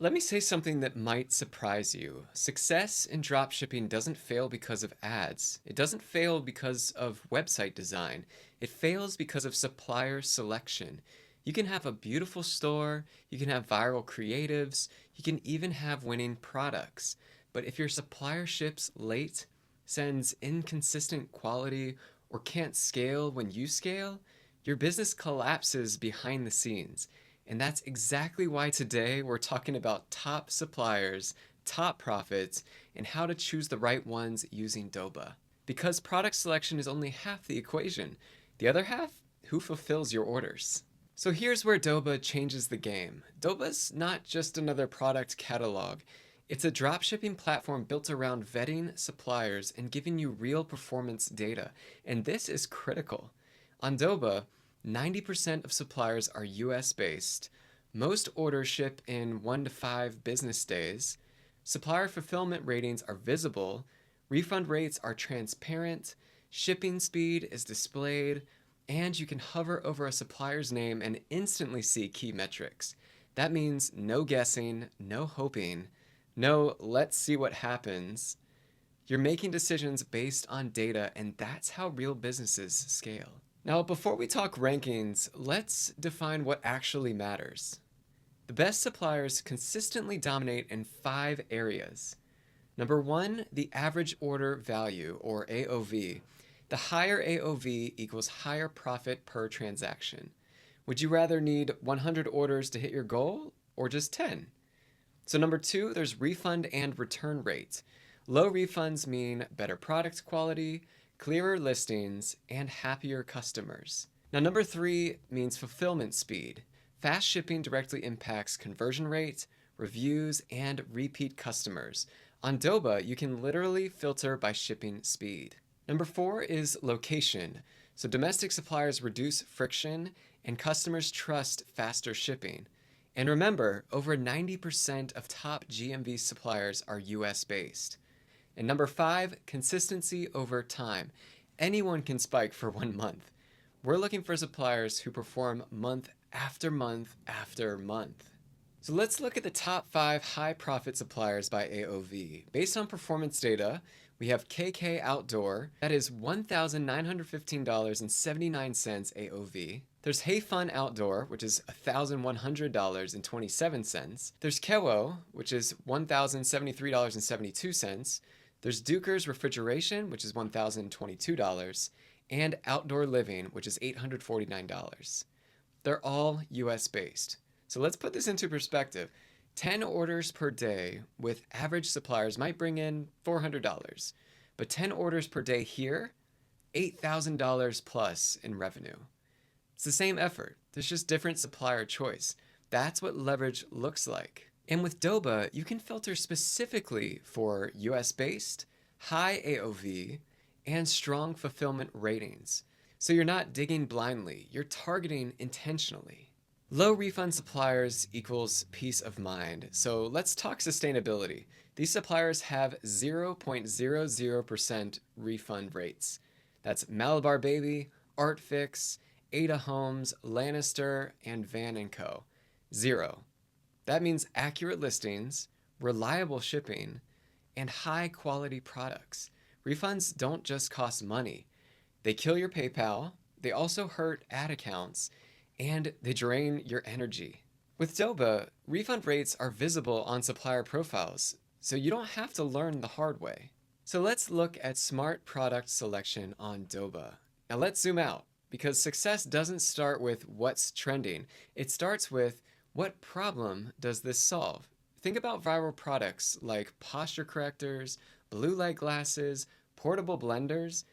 Let me say something that might surprise you. Success in dropshipping doesn't fail because of ads. It doesn't fail because of website design. It fails because of supplier selection. You can have a beautiful store, you can have viral creatives, you can even have winning products. But if your supplier ships late, sends inconsistent quality, or can't scale when you scale, your business collapses behind the scenes. And that's exactly why today we're talking about top suppliers, top profits, and how to choose the right ones using Doba. Because product selection is only half the equation. The other half, who fulfills your orders? So here's where Doba changes the game. Doba's not just another product catalog. It's a dropshipping platform built around vetting suppliers and giving you real performance data. And this is critical. On Doba, 90% of suppliers are US based. Most orders ship in 1 to 5 business days. Supplier fulfillment ratings are visible. Refund rates are transparent. Shipping speed is displayed. And you can hover over a supplier's name and instantly see key metrics. That means no guessing, no hoping, no let's see what happens. You're making decisions based on data, and that's how real businesses scale. Now, before we talk rankings, let's define what actually matters. The best suppliers consistently dominate in 5 areas. Number 1, the average order value, or AOV. The higher AOV equals higher profit per transaction. Would you rather need 100 orders to hit your goal, or just 10? So number 2, there's refund and return rate. Low refunds mean better product quality, clearer listings, and happier customers. Now, number 3 means fulfillment speed. Fast shipping directly impacts conversion rate, reviews, and repeat customers. On Doba, you can literally filter by shipping speed. Number 4 is location. So domestic suppliers reduce friction, and customers trust faster shipping. And remember, over 90% of top GMV suppliers are US based. And number 5, consistency over time. Anyone can spike for 1 month. We're looking for suppliers who perform month after month after month. So let's look at the top 5 high profit suppliers by AOV. Based on performance data, we have KK Outdoor, that is $1,915.79 AOV. There's Hey Fun Outdoor, which is $1,100.27. There's Kewo, which is $1,073.72. There's Duker's Refrigeration, which is $1,022, and Outdoor Living, which is $849. They're all US based. So let's put this into perspective. 10 orders per day with average suppliers might bring in $400, but 10 orders per day here, $8,000 plus in revenue. It's the same effort, there's just different supplier choice. That's what leverage looks like. And with Doba, you can filter specifically for US based, high AOV, and strong fulfillment ratings. So you're not digging blindly, you're targeting intentionally. Low refund suppliers equals peace of mind. So let's talk sustainability. These suppliers have 0.00% refund rates. That's Malabar Baby, Artfix, Ada Homes, Lannister, and Van & Co. 0. That means accurate listings, reliable shipping, and high quality products. Refunds don't just cost money. They kill your PayPal, they also hurt ad accounts, and they drain your energy. With Doba, refund rates are visible on supplier profiles, so you don't have to learn the hard way. So let's look at smart product selection on Doba. Now let's zoom out, because success doesn't start with what's trending. It starts with what problem does this solve? Think about viral products like posture correctors, blue light glasses, portable blenders.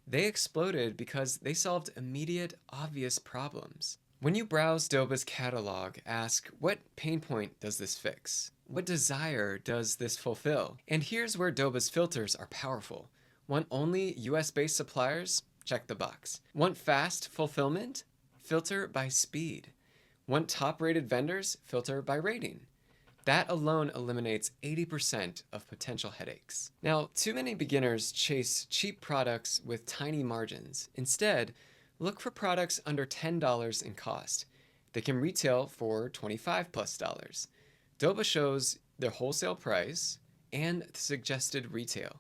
They exploded because they solved immediate, obvious problems. When you browse Doba's catalog, ask, what pain point does this fix? What desire does this fulfill? And here's where Doba's filters are powerful. Want only US-based suppliers? Check the box. Want fast fulfillment? Filter by speed. Want top-rated vendors? Filter by rating. That alone eliminates 80% of potential headaches. Now, too many beginners chase cheap products with tiny margins. Instead, look for products under $10 in cost. They can retail for $25 plus. Doba shows their wholesale price and the suggested retail.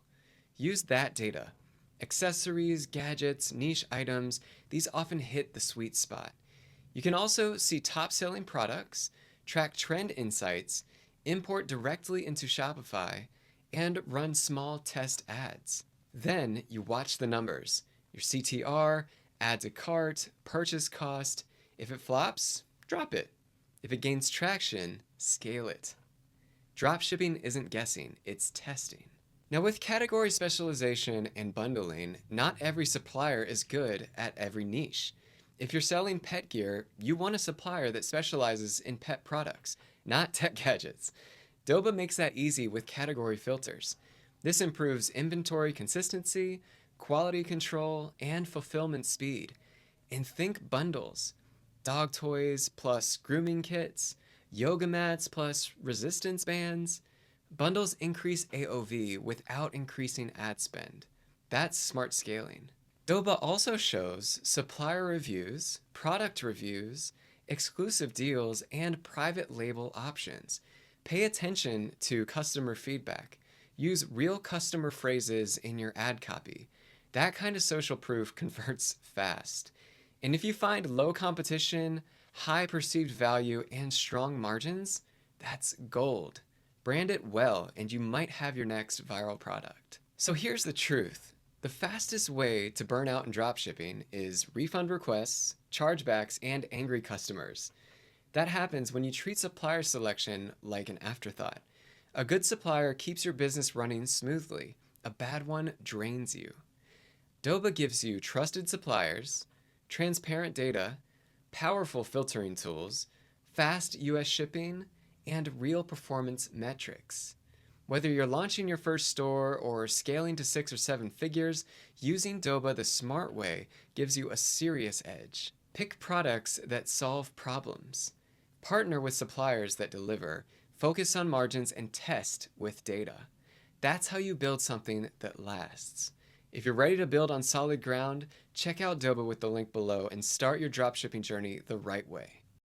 Use that data. Accessories, gadgets, niche items, these often hit the sweet spot. You can also see top selling products, track trend insights, import directly into Shopify, and run small test ads. Then you watch the numbers, your CTR, add to cart, purchase cost. If it flops, drop it. If it gains traction, scale it. Dropshipping isn't guessing, it's testing. Now, with category specialization and bundling, not every supplier is good at every niche. If you're selling pet gear, you want a supplier that specializes in pet products, not tech gadgets. Doba makes that easy with category filters. This improves inventory consistency, quality control, and fulfillment speed. And think bundles: dog toys plus grooming kits, yoga mats plus resistance bands. Bundles increase AOV without increasing ad spend. That's smart scaling. Doba also shows supplier reviews, product reviews, exclusive deals, and private label options. Pay attention to customer feedback. Use real customer phrases in your ad copy. That kind of social proof converts fast. And if you find low competition, high perceived value, and strong margins, that's gold. Brand it well, and you might have your next viral product. So here's the truth. The fastest way to burn out in dropshipping is refund requests, chargebacks, and angry customers. That happens when you treat supplier selection like an afterthought. A good supplier keeps your business running smoothly. A bad one drains you. Doba gives you trusted suppliers, transparent data, powerful filtering tools, fast US shipping, and real performance metrics. Whether you're launching your first store or scaling to 6 or 7 figures, using Doba the smart way gives you a serious edge. Pick products that solve problems. Partner with suppliers that deliver. Focus on margins and test with data. That's how you build something that lasts. If you're ready to build on solid ground, check out Doba with the link below and start your dropshipping journey the right way.